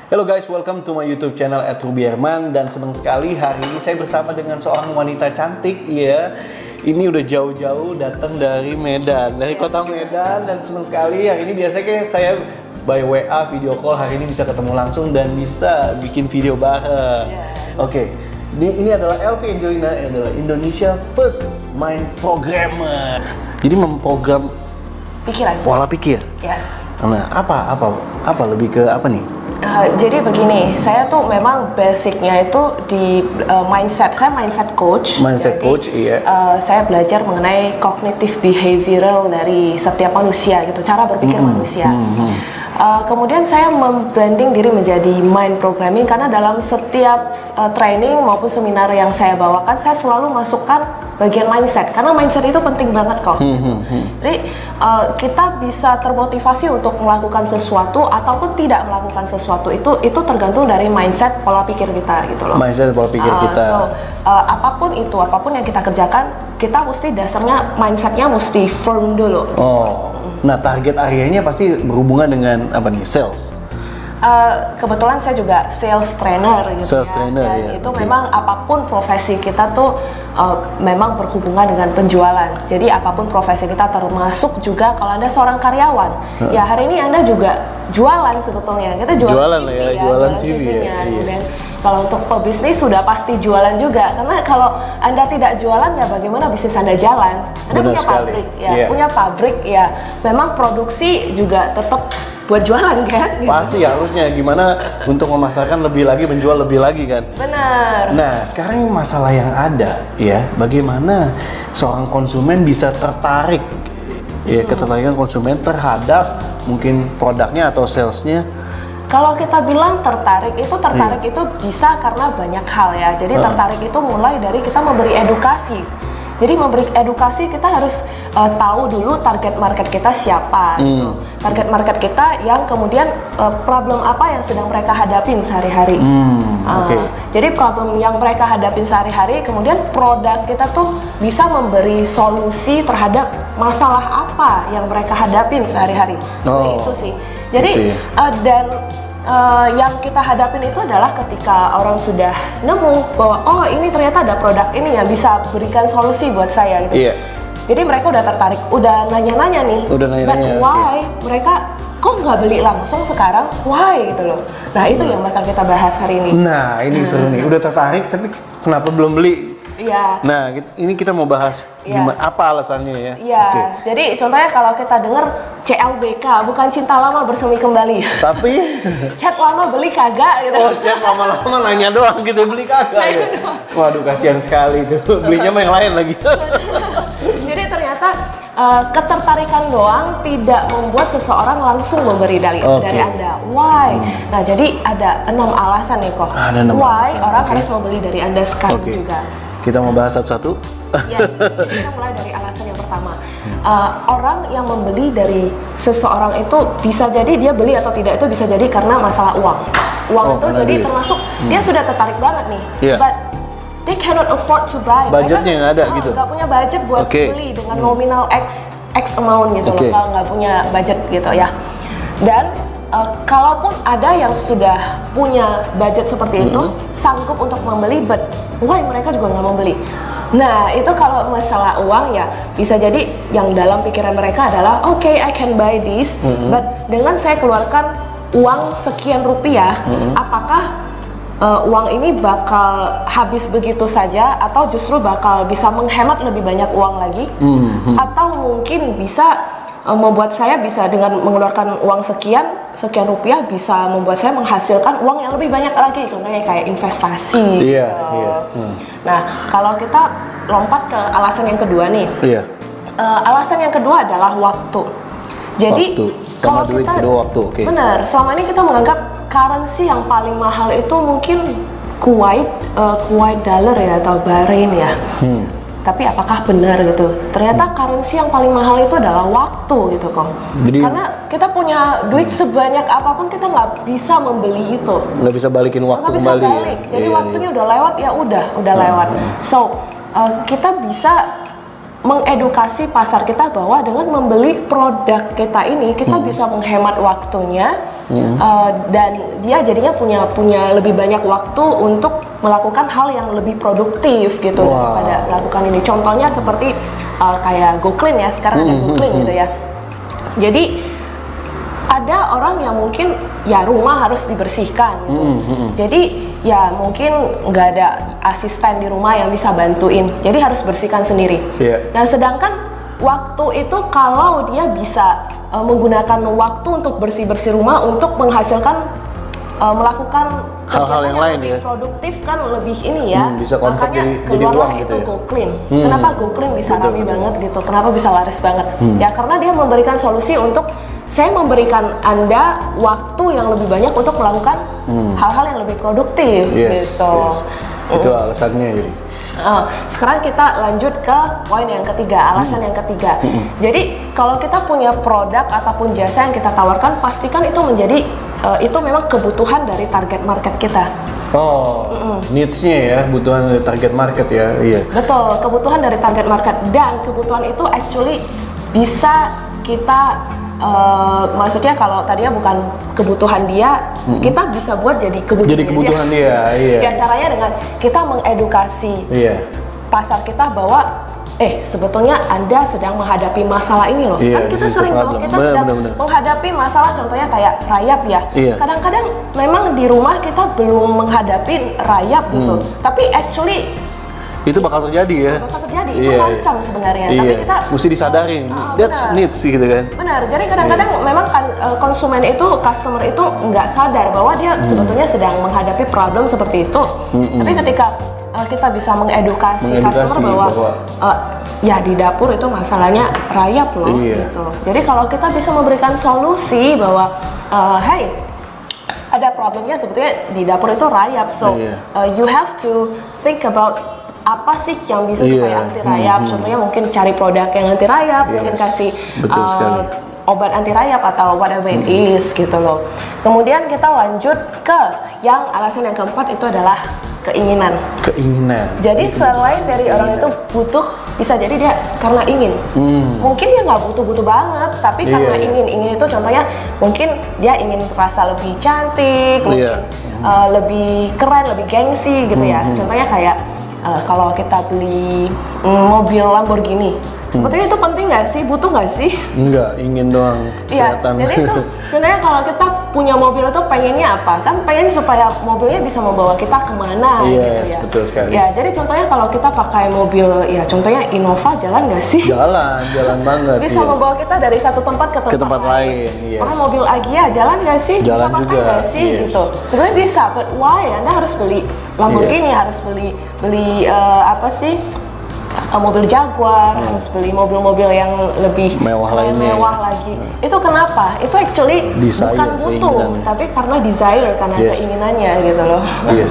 Hello guys, welcome to my YouTube channel @rubierman, dan senang sekali hari ini saya bersama dengan seorang wanita cantik ya. Ini udah jauh-jauh datang dari Medan, dari kota Medan, dan senang sekali hari ini. Biasanya saya by WA video call, hari ini bisa ketemu langsung dan bisa bikin video bareng. Oke. Ini adalah Elvi Angelina, adalah Indonesia First Mind Programmer. Jadi memprogram pikiran, pola pikir. Yes. Nah, apa lebih ke apa nih? Jadi begini, saya tuh memang basicnya itu di mindset. Saya mindset coach. Mindset coach, iya. Saya belajar mengenai cognitive behavioral dari setiap manusia gitu, cara berpikir manusia. Kemudian saya membranding diri menjadi mind programming karena dalam setiap training maupun seminar yang saya bawakan, saya selalu masukkan bagian mindset, karena mindset itu penting banget kok. Jadi kita bisa termotivasi untuk melakukan sesuatu ataupun tidak melakukan sesuatu, itu tergantung dari mindset, pola pikir kita gitu loh. Mindset, pola pikir kita. Apapun yang kita kerjakan, kita mesti dasarnya mindsetnya mesti firm dulu. Nah, target akhirnya pasti berhubungan dengan apa nih? Sales. Kebetulan saya juga sales trainer gitu. Sales trainer, dan ya. itu memang apapun profesi kita tuh memang berhubungan dengan penjualan. Jadi apapun profesi kita, termasuk juga kalau Anda seorang karyawan, ya hari ini Anda juga jualan sebetulnya. Kita jualan CV, ya, jualan CV ya. Kemudian kalau untuk pebisnis sudah pasti jualan juga, karena kalau Anda tidak jualan ya bagaimana bisnis Anda jalan? Anda punya pabrik ya, punya pabrik ya, memang produksi juga tetap buat jualan kan? Gitu. Pasti harusnya gimana untuk memasarkan lebih lagi, menjual lebih lagi kan? Benar. Nah, sekarang masalah yang ada ya, bagaimana seorang konsumen bisa tertarik ya, ketertarikan konsumen terhadap mungkin produknya atau salesnya. Kalau kita bilang tertarik itu bisa karena banyak hal ya. Jadi tertarik itu mulai dari kita memberi edukasi. Jadi memberi edukasi, kita harus tahu dulu target market kita siapa. Gitu. Target market kita yang kemudian problem apa yang sedang mereka hadapin sehari-hari. Jadi problem yang mereka hadapin sehari-hari, kemudian produk kita tuh bisa memberi solusi terhadap masalah apa yang mereka hadapin sehari-hari. Itu sih. Jadi yang kita hadapin itu adalah ketika orang sudah nemu bahwa oh ini ternyata ada produk ini yang bisa berikan solusi buat saya gitu. Jadi mereka udah tertarik, udah nanya-nanya nih. But why mereka kok nggak beli langsung sekarang? Why gitu loh. Nah itu yang bakal kita bahas hari ini. Nah ini seru nih, udah tertarik tapi kenapa belum beli? Iya. Nah, ini kita mau bahas gimana, apa alasannya ya? Iya. Jadi contohnya kalau kita dengar CLBK, bukan cinta lama bersemi kembali. Tapi chat lama beli kagak gitu. Oh, chat lama-lama nanya doang gitu, beli kagak ya. Waduh, kasihan sekali itu. Belinya mah yang lain lagi. Jadi ternyata ketertarikan doang tidak membuat seseorang langsung memberi dari Anda. Why? Nah, jadi ada 6 alasan nih kok. Why orang harus membeli dari Anda sekarang juga. Kita mau bahas satu-satu? Yes, kita mulai dari alasan yang pertama. Orang yang membeli dari seseorang itu bisa jadi dia beli atau tidak itu bisa jadi karena masalah uang. Uang itu jadi termasuk dia sudah tertarik banget nih, but they cannot afford to buy. Budgetnya nggak ada gitu. Nggak punya budget buat beli dengan nominal X amount gitu loh. Kalau nggak punya budget gitu ya. Dan kalaupun ada yang sudah punya budget seperti itu, sanggup untuk membeli, but why mereka juga nggak membeli? Nah, itu kalau masalah uang ya bisa jadi yang dalam pikiran mereka adalah okay, I can buy this, but dengan saya keluarkan uang sekian rupiah, apakah uang ini bakal habis begitu saja atau justru bakal bisa menghemat lebih banyak uang lagi, atau mungkin bisa membuat saya bisa dengan mengeluarkan uang sekian rupiah bisa membuat saya menghasilkan uang yang lebih banyak lagi, contohnya kayak investasi. Nah, kalau kita lompat ke alasan yang kedua nih, alasan yang kedua adalah waktu. Jadi kalau kita benar, selama ini kita menganggap currency yang paling mahal itu mungkin Kuwait dollar ya atau Bahrain ya. Tapi apakah benar gitu? Ternyata currency yang paling mahal itu adalah waktu gitu kok. Karena kita punya duit sebanyak apapun kita nggak bisa membeli itu. Nggak bisa balikin waktu kembali. Balik. Jadi waktunya udah lewat ya udah lewat. So kita bisa mengedukasi pasar kita bahwa dengan membeli produk kita ini kita bisa menghemat waktunya dan dia jadinya punya lebih banyak waktu untuk melakukan hal yang lebih produktif gitu daripada melakukan ini. Contohnya seperti kayak GoClean ya, sekarang ada GoClean gitu ya. Jadi ada orang yang mungkin ya rumah harus dibersihkan gitu. Jadi ya mungkin nggak ada asisten di rumah yang bisa bantuin, jadi harus bersihkan sendiri. Nah sedangkan waktu itu kalau dia bisa menggunakan waktu untuk bersih-bersih rumah untuk menghasilkan melakukan hal-hal yang lain ya, produktif kan lebih ini ya, bisa makanya jadi keluarlah uang itu gitu ya. GoClean. Kenapa GoClean bisa rame banget gitu, kenapa bisa laris banget? Ya karena dia memberikan solusi untuk saya memberikan Anda waktu yang lebih banyak untuk melakukan hal-hal yang lebih produktif gitu. Itu alasannya jadi. Sekarang kita lanjut ke poin yang ketiga, alasan yang ketiga. Jadi kalau kita punya produk ataupun jasa yang kita tawarkan, pastikan itu menjadi itu memang kebutuhan dari target market kita. Needs-nya ya, kebutuhan dari target market ya. Iya. Betul, kebutuhan dari target market, dan kebutuhan itu actually bisa kita maksudnya kalau tadinya bukan kebutuhan dia, kita bisa buat jadi kebutuhan dia. Ya caranya dengan kita mengedukasi pasar kita bahwa sebetulnya Anda sedang menghadapi masalah ini loh. Kan kita sering tahu kita sedang menghadapi masalah, contohnya kayak rayap ya. Kadang-kadang memang di rumah kita belum menghadapi rayap gitu. Tapi actually itu bakal terjadi ya. Itu lancang sebenarnya. Tapi kita mesti disadarin. That's needs gitu kan. Benar. Jadi kadang-kadang memang kan konsumen itu, customer itu nggak sadar bahwa dia sebetulnya sedang menghadapi problem seperti itu. Tapi ketika kita bisa mengedukasi customer bahwa ya di dapur itu masalahnya rayap loh gitu. Jadi kalau kita bisa memberikan solusi bahwa hey, ada problemnya sebetulnya di dapur itu rayap, so you have to think about apa sih yang bisa supaya anti rayap. Contohnya mungkin cari produk yang anti rayap, mungkin kasih obat anti rayap atau whatever it is gitu loh. Kemudian kita lanjut ke yang alasan yang keempat, itu adalah keinginan. Jadi selain dari orang itu butuh, bisa jadi dia karena ingin. Mungkin dia nggak butuh-butuh banget, tapi karena ingin itu contohnya mungkin dia ingin terasa lebih cantik, mungkin lebih keren, lebih gengsi gitu ya. Contohnya kayak kalau kita beli mobil Lamborghini, sebetulnya itu penting nggak sih? Butuh nggak sih? Enggak, ingin doang. Iya, jadi itu contohnya kalau kita punya mobil itu pengennya apa? Kan pengen supaya mobilnya bisa membawa kita kemana gitu ya. Betul sekali. Ya, jadi contohnya kalau kita pakai mobil, ya contohnya Innova, jalan nggak sih? Jalan banget. Bisa membawa kita dari satu tempat ke tempat lain. Orang mobil Agya jalan nggak sih? Jalan bisa juga. Nggak sih gitu? Sebenarnya bisa, but why? Anda harus beli Lamborghini, harus beli apa sih? Mobil Jaguar, harus beli mobil-mobil yang lebih mewah lagi. Itu kenapa? Itu actually desire, bukan butuh, tapi karena desire, karena keinginannya gitu loh.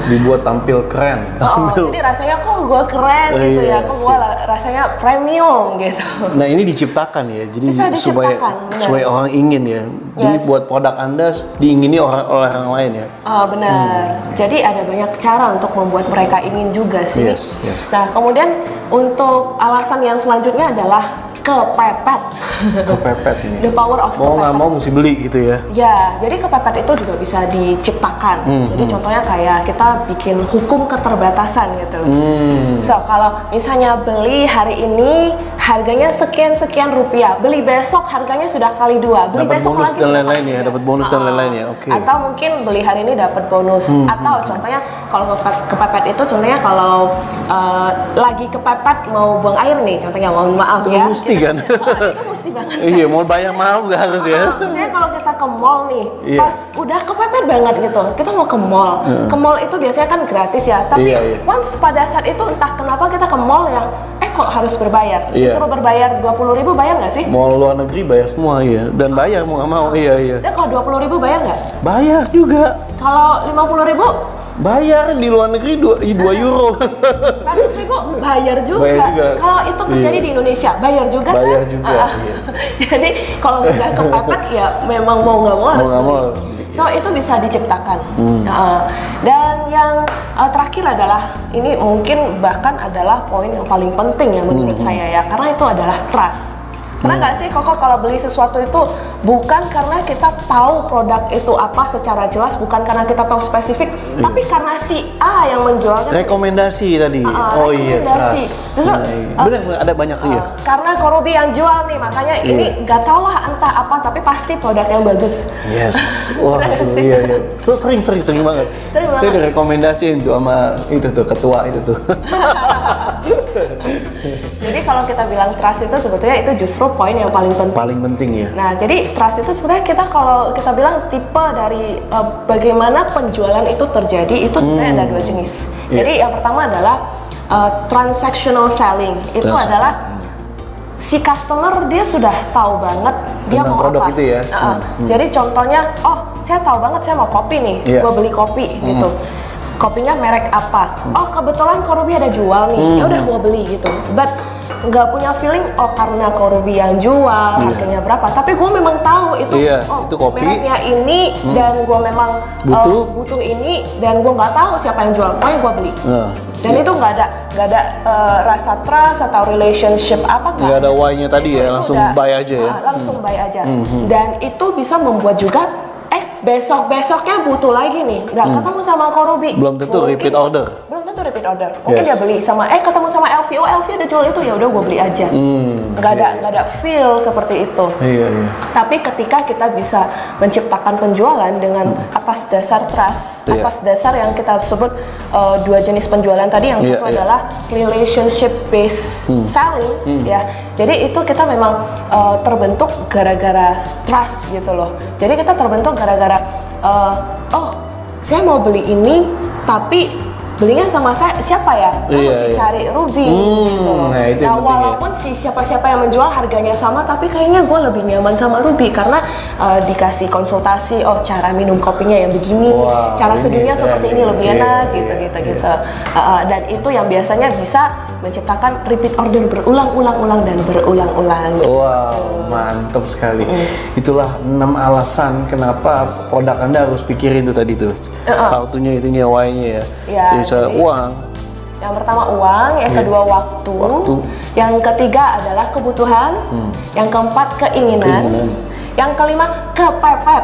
Dibuat tampil keren. Jadi rasanya kok gue keren gitu ya, kok gue rasanya premium gitu. Nah ini diciptakan ya, jadi supaya orang ingin ya. Jadi buat produk Anda diingini oleh orang lain ya. Benar. Jadi ada banyak cara untuk membuat mereka ingin juga sih. Nah kemudian untuk alasan yang selanjutnya adalah kepepet. Ini. The power of mau nggak mau mesti beli gitu ya. Ya, jadi kepepet itu juga bisa diciptakan. Jadi contohnya kayak kita bikin hukum keterbatasan gitu. So kalau misalnya beli hari ini harganya sekian rupiah, beli besok harganya sudah kali 2, beli dapat besok bonus lagi dan lain-lain ya, dapat bonus dan lain-lain ya. Oke. Atau mungkin beli hari ini dapat bonus. Atau contohnya kalau kepepet itu contohnya kalau lagi kepepet mau buang air nih, contohnya mohon maaf itu ya. Mesti kan? Itu mesti banget. Iya, mau bayar mahal nggak harus ya? Misalnya kalau kita ke mall nih, pas udah kepepet banget gitu, kita mau ke mall. Ke mall itu biasanya kan gratis ya, tapi once pada saat itu entah kenapa kita ke mall yang kok harus berbayar. Disuruh berbayar 20.000, bayar nggak sih? Mall luar negeri bayar semua dan bayar mau nggak mau. Iya. Ya kalau 20.000 bayar nggak? Bayar juga. Kalau 50.000? Bayar di luar negeri 2 euro. 100.000 bayar juga. Kalau itu terjadi di Indonesia, bayar juga kan? Bayar juga. Jadi kalau sudah kepepet ya memang mau nggak mau harus beli. So itu bisa diciptakan. Dan yang terakhir adalah ini mungkin bahkan adalah poin yang paling penting ya menurut saya ya, karena itu adalah trust. Pernah nggak sih Koko kalau beli sesuatu itu bukan karena kita tahu produk itu apa secara jelas, bukan karena kita tahu spesifik, tapi karena si A yang menjualnya. Rekomendasi tadi. Oh iya, trust. Justru benar ada banyak tuh ya. Karena Korubi yang jual nih, makanya ini nggak tahu lah entah apa, tapi pasti produk yang bagus. Yes. Wah, iya. So, sering banget. Saya direkomendasiin tuh sama itu tuh ketua itu tuh. Jadi kalau kita bilang trust itu sebetulnya itu justru poin yang paling penting. Paling penting ya. Nah, jadi trust itu sebetulnya kalau kita bilang tipe dari bagaimana penjualan itu terjadi itu sebenarnya ada dua jenis. Jadi yang pertama adalah transactional selling. Itu adalah si customer dia sudah tahu banget dia tentang mau produk apa. Itu ya. Jadi contohnya, oh saya tahu banget saya mau kopi nih, gue beli kopi gitu. Kopinya merek apa? Oh kebetulan Korubi ada jual nih, ya udah gue beli gitu. But nggak punya feeling oh karena Korubi yang jual harganya berapa. Tapi gue memang tahu itu, itu kopi mereknya ini dan gue memang butuh ini dan gue nggak tahu siapa yang jual, pokoknya gue beli. Dan itu nggak ada rasa trust atau relationship apa nggak ada why-nya tadi ya, langsung buy aja ya. Langsung buy aja. Dan itu bisa membuat juga besoknya butuh lagi nih, nggak ketemu sama Korubi. Belum tentu repeat order. Mungkin dia beli sama ketemu sama LV, oh LV ada jual itu, ya udah gue beli aja. Nggak ada feel seperti itu. Iya. Tapi ketika kita bisa menciptakan penjualan dengan atas dasar trust, atas dasar yang kita sebut dua jenis penjualan tadi, yang satu adalah relationship based selling, ya. Jadi itu kita memang terbentuk gara-gara trust gitu loh. Jadi kita terbentuk gara-gara oh saya mau beli ini tapi belinya sama saya siapa ya? Mesti cari Ruby gitu loh. Nah walaupun si siapa-siapa yang menjual harganya sama, tapi kayaknya gue lebih nyaman sama Ruby karena dikasih konsultasi, oh cara minum kopinya yang begini, cara seduhnya seperti ini lebih enak gitu. Dan itu yang biasanya bisa menciptakan repeat order berulang-ulang dan berulang-ulang. Wow, mantap sekali. Itulah 6 alasan kenapa produk Anda harus pikirin tuh tadi tuh. How-to-nya, itunya, why-nya ya. Jadi uang. Yang pertama uang, yang kedua waktu. Yang ketiga adalah kebutuhan. Yang keempat keinginan. Yang kelima kepepet.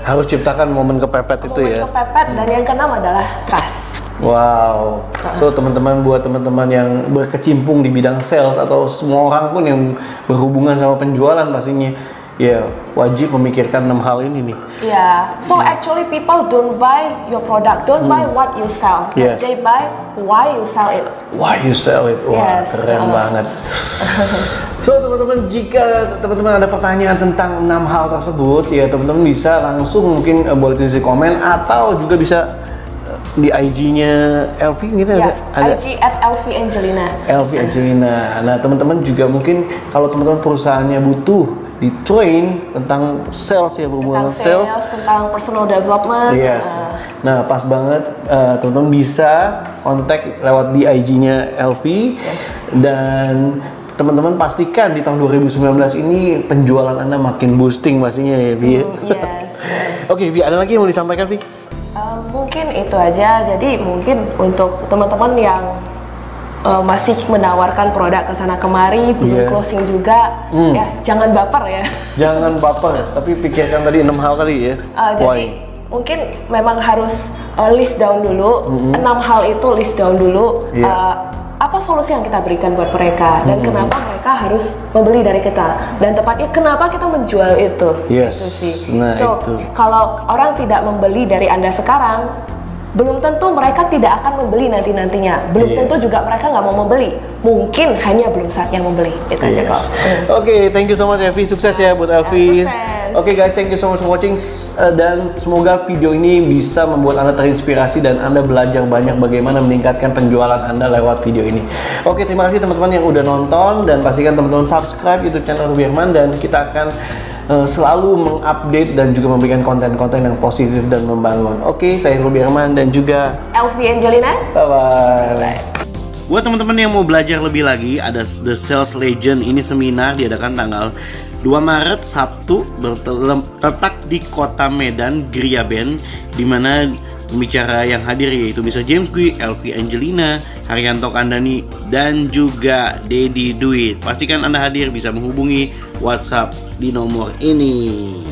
Harus ciptakan momen kepepet itu ya. Kepepet. Dan yang keenam adalah trust. Wow. So teman-teman, buat teman-teman yang berkecimpung di bidang sales atau semua orang pun yang berhubungan sama penjualan pastinya wajib memikirkan 6 hal ini nih. So actually people don't buy your product, don't buy what you sell, they buy why you sell it. Why you sell it? Wah, keren banget. So teman-teman, jika teman-teman ada pertanyaan tentang 6 hal tersebut, ya teman-teman bisa langsung mungkin boleh tulis di komen atau juga bisa di IG-nya Elvi gitu ada IG @elvi_angelina. Nah teman-teman juga mungkin kalau teman-teman perusahaannya butuh di train tentang sales ya, berhubungan sales, tentang personal development. Nah pas banget teman-teman bisa kontak lewat di IG-nya Elvi. Dan teman-teman pastikan di tahun 2019 ini penjualan Anda makin boosting pastinya ya Vi. Oke Vi, ada lagi yang mau disampaikan Vi? Mungkin itu aja. Jadi mungkin untuk teman-teman yang masih menawarkan produk ke sana kemari, belum closing juga, ya jangan baper ya. Jangan baper, tapi pikirkan tadi 6 hal tadi ya. Jadi mungkin memang harus list down dulu, 6 hal itu list down dulu. Apa solusi yang kita berikan buat mereka dan kenapa mereka harus membeli dari kita, dan tepatnya kenapa kita menjual itu. Itu sih. Kalau orang tidak membeli dari Anda sekarang, belum tentu mereka tidak akan membeli nantinya. Belum tentu juga mereka nggak mau membeli. Mungkin hanya belum saatnya membeli. Itu aja kok. Oke, thank you so much Elvi. Sukses ya buat Elvi. Oke guys, thank you so much for watching, dan semoga video ini bisa membuat Anda terinspirasi dan Anda belajar banyak bagaimana meningkatkan penjualan Anda lewat video ini. Oke, terima kasih teman-teman yang udah nonton, dan pastikan teman-teman subscribe YouTube channel Ruby Herman, dan kita akan selalu mengupdate dan juga memberikan konten-konten yang positif dan membangun. Oke, saya Ruby Herman dan juga Elvi Angelina. Bye-bye. Buat teman-teman yang mau belajar lebih lagi, ada The Sales Legend, ini seminar diadakan tanggal 2 Maret Sabtu terletak di kota Medan, Gria Band, di mana pembicara yang hadir yaitu Mr. James Gui, Elvi Angelina, Haryanto Kandani, dan juga Dedi Duit. Pastikan Anda hadir, bisa menghubungi WhatsApp di nomor ini.